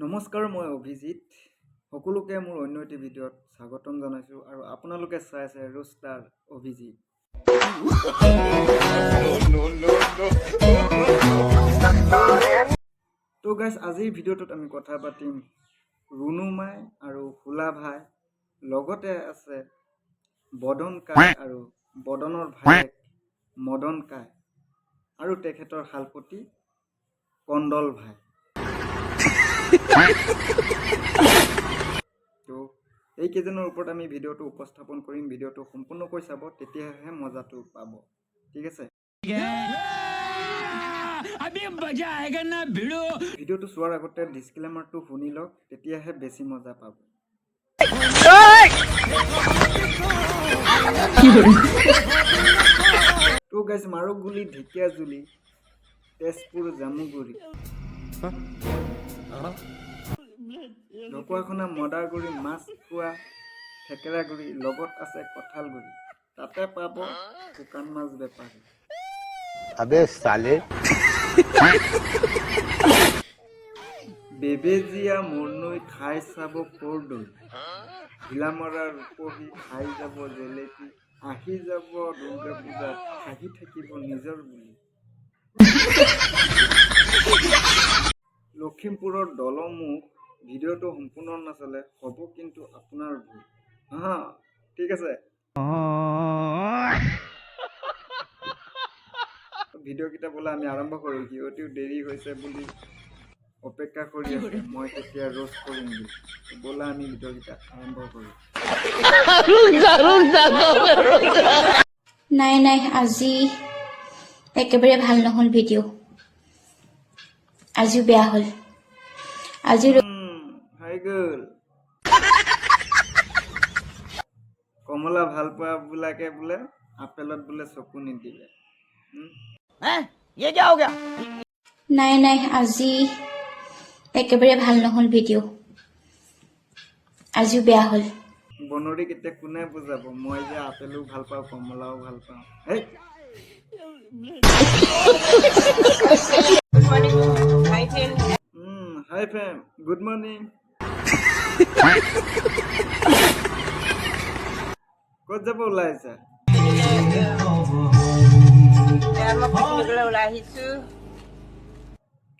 নমস্কাৰ, মই অভিজিত। সকলোকে মোৰ অন্য এটি ভিডিঅ'ত স্বাগতম জনাইছোঁ আৰু আপোনালোকে চাই আছে ৰোষ্টাৰ অভিজিত। তো গাইজ, আজিৰ ভিডিঅ'টোত আমি কথা পাতিম ৰুণুমাই আৰু ফুলা ভাই, লগতে আছে বদন কাই আৰু বদনৰ ভায়েক মদন কাই আৰু তেখেতৰ শালপতি কণ্ডল ভাই। তো এইকেইজনৰ ওপৰত আমি ভিডিঅ'টো উপস্থাপন কৰিম। ভিডিঅ'টো সম্পূৰ্ণকৈ চাব, তেতিয়াহে মজাটো পাব। ঠিক আছে, ভিডিঅ'টো চোৱাৰ আগতে ডিছক্লেমাৰটো শুনি লওক, তেতিয়াহে বেছি মজা পাব। তো গাইজ, মাৰুগুলি, ঢেকীয়াজুলি, তেজপুৰ, জামুগুৰি, ঢকুৱাখনা, মদাৰগুৰি, মাছখোৱা, থেকেৰাগুৰি, লগত আছে কঁঠালগুৰি। তাতে পাব শুকান মাছ বেপাৰী। अबे साले বেবেজীয়া, মৰনৈ, খাই চাব কৰদৈ, ঘিলামৰাৰ ৰূপহী, খাই যাব জেলেপি, আহি যাব দুৰ্গা পূজাত, হাঁহি থাকিব নিজৰ বুলি। লখিমপুৰৰ দলমুখ। ভিডিঅ'টো সম্পূৰ্ণ নাচালে হ'ব কিন্তু আপোনাৰ ভুল। হা, ঠিক আছে। ভিডিঅ'কেইটা বোলে আমি আৰম্ভ কৰোঁ। সিহঁতেও দেৰি হৈছে বুলি অপেক্ষা কৰি আছে, মই তেতিয়া ৰোষ্ট কৰিম বুলি। বোলা আমি ভিডিঅ'কেইটা আৰম্ভ কৰোঁ। নাই আজি একেবাৰে ভাল নহ'ল ভিডিঅ'। আজিও বেয়া হ'ল। আজি হৈ গ'ল। কমলা ভাল পোৱা বোলাকে বোলে আপেলত বোলে চকু নিদিলে। নাই আজি একেবাৰে ভাল নহ'ল ভিডিঅ'। আজিও বেয়া হ'ল। বনৰীক এতিয়া কোনে বুজাব? মই যে আপেলো ভাল পাওঁ, কমলাও ভাল পাওঁ। হেই, হাই ফ্ৰেম, গুড মৰ্ণিং। ক'ত যাব ওলাই আহিছা?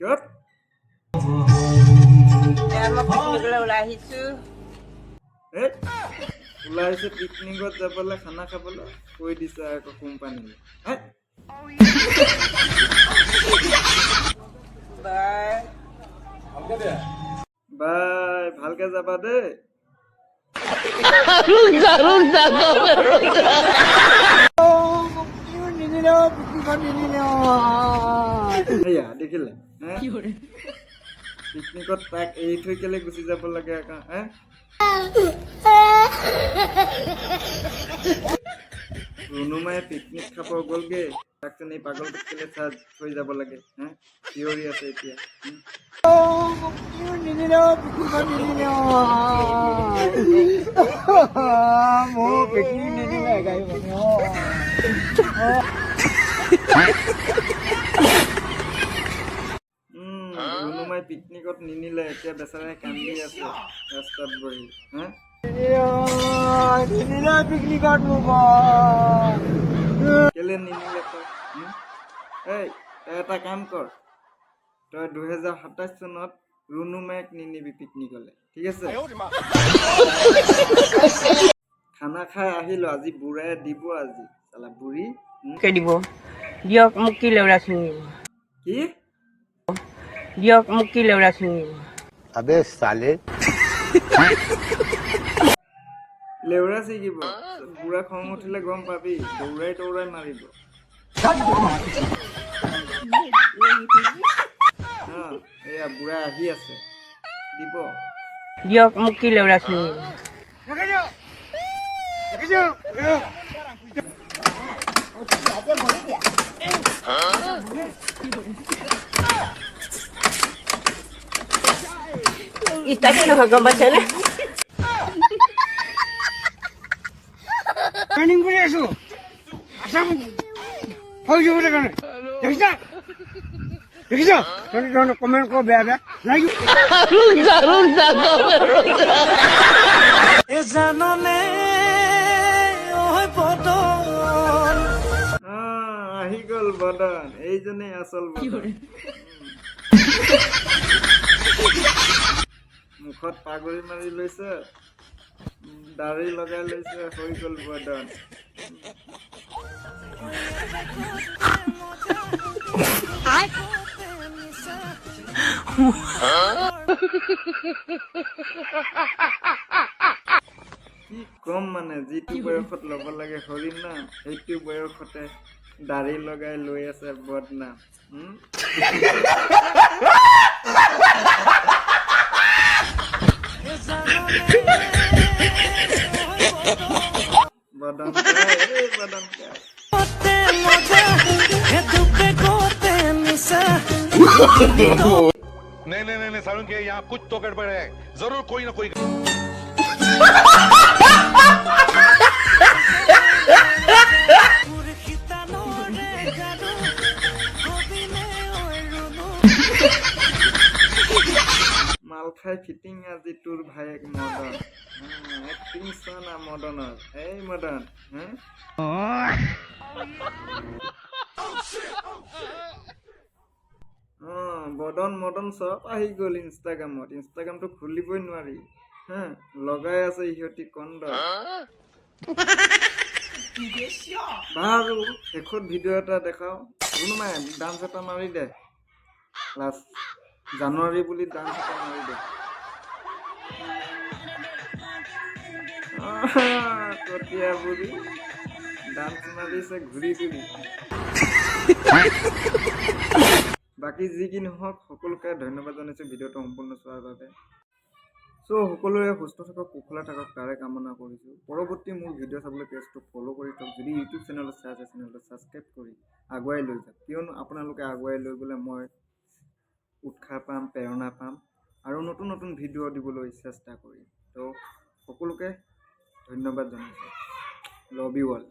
ক'ত? ওলাই আহিছে পিকনিকত যাবলৈ, খানা খাবলৈ। কৈ দিছা আকৌ কোম্পানীলৈ। বাই, ভালকে যাবা দেই। এয়া দেখিলে, পিকনিকত তাক এৰি থৈ কেলে গুচি যাব লাগে আকৌ? ৰুণুমাই পিকনিক খাব গ'লগে, তাক এই পাগলটোক কেলে থৈ যাব লাগে? চিঞৰি আছে এতিয়া। ৰুণুমাই পিকনিকত নিনিলে, এতিয়া বেচাৰাই কান্দি আছে ৰাস্তাত বহি। কেলে নিনিলে তই? এই, তই এটা কাম কৰ, তই 2027 চনত ৰুণুমাইক নিনিবি পিকনিকলে, ঠিক আছে? খানা খাই আহিলো, আজি বুঢ়াই দিব। আজি চালা বুঢ়ী দিব দিয়ক, মোক কি লেউৰা ছিঙিব? কি দিয়ক, মোক কি লেউৰা ছিঙিব? अबे साले লেউৰা ছিগিব? বুঢ়া খং উঠিলে গম পাবি, দৌৰাই মাৰিব। এয়া বুঢ়া আহি আছে, দিব। দিয়ক, মোক কি লেউৰা ছিঙিব? ইত্যাদি নহয়, গম পাইছেনে? ট্ৰেইনিং কৰি আছো, হৈ যাব কাৰণে দেখিছা? কমেণ্ট কৰ বেয়া আহি গল বদন, এইজনেই আচল বদন। মুখত পাগুৰি মাৰি লৈছে, দাড়ি লগাই লৈছে, হৈ গল বদন। কি কম মানে, যিটো বয়সত ল'ব লাগে হৰিণ নাম, সেইটো বয়সতে দাড়ি লগাই লৈ আছে বদনাম। বদন বদন नहीं नहीं नहीं सारुण के यहाँ कुछ तो गड़बड़ है जरूर कोई ना कोई মাল খাই ফিটিং আজি তোৰ ভায়েক মদন। এক্টিং চনা মদনৰ, এই মদন। বদন মদন চব আহি গ'ল ইনষ্টাগ্ৰামত। ইনষ্টাগ্ৰামটো খুলিবই নোৱাৰি, লগাই আছে ইহঁতি কন্দ। বাৰু শেষত ভিডিঅ' এটা দেখাও। কোনোবাই ডান্স এটা মাৰি দে, লাষ্ট জানুৱাৰী বুলি ডান্স এটা মাৰি দে। কটীয়া বুঢ়ী ডান্স মাৰিছে ঘূৰি ঘূৰি। বাকী যি কি নহওক সকলোকে ধন্যবাদ জনাইছোঁ ভিডিঅ'টো সম্পূৰ্ণ চোৱাৰ বাবে। চ' সকলোৱে সুস্থ থাকক, কুশলে থাকক তাৰে কামনা কৰিছোঁ। পৰৱৰ্তী মোৰ ভিডিঅ' চাবলৈ পেজটো ফ'ল' কৰি থওক। যদি ইউটিউব চেনেলত চাই আছে চেনেলটো ছাবস্ক্ৰাইব কৰি আগুৱাই লৈ যাওক, কিয়নো আপোনালোকে আগুৱাই লৈ গ'লে মই উৎসাহ পাম, প্ৰেৰণা পাম আৰু নতুন নতুন ভিডিঅ' দিবলৈ চেষ্টা কৰিম। তো সকলোকে ধন্যবাদ জনাইছোঁ। Love you all.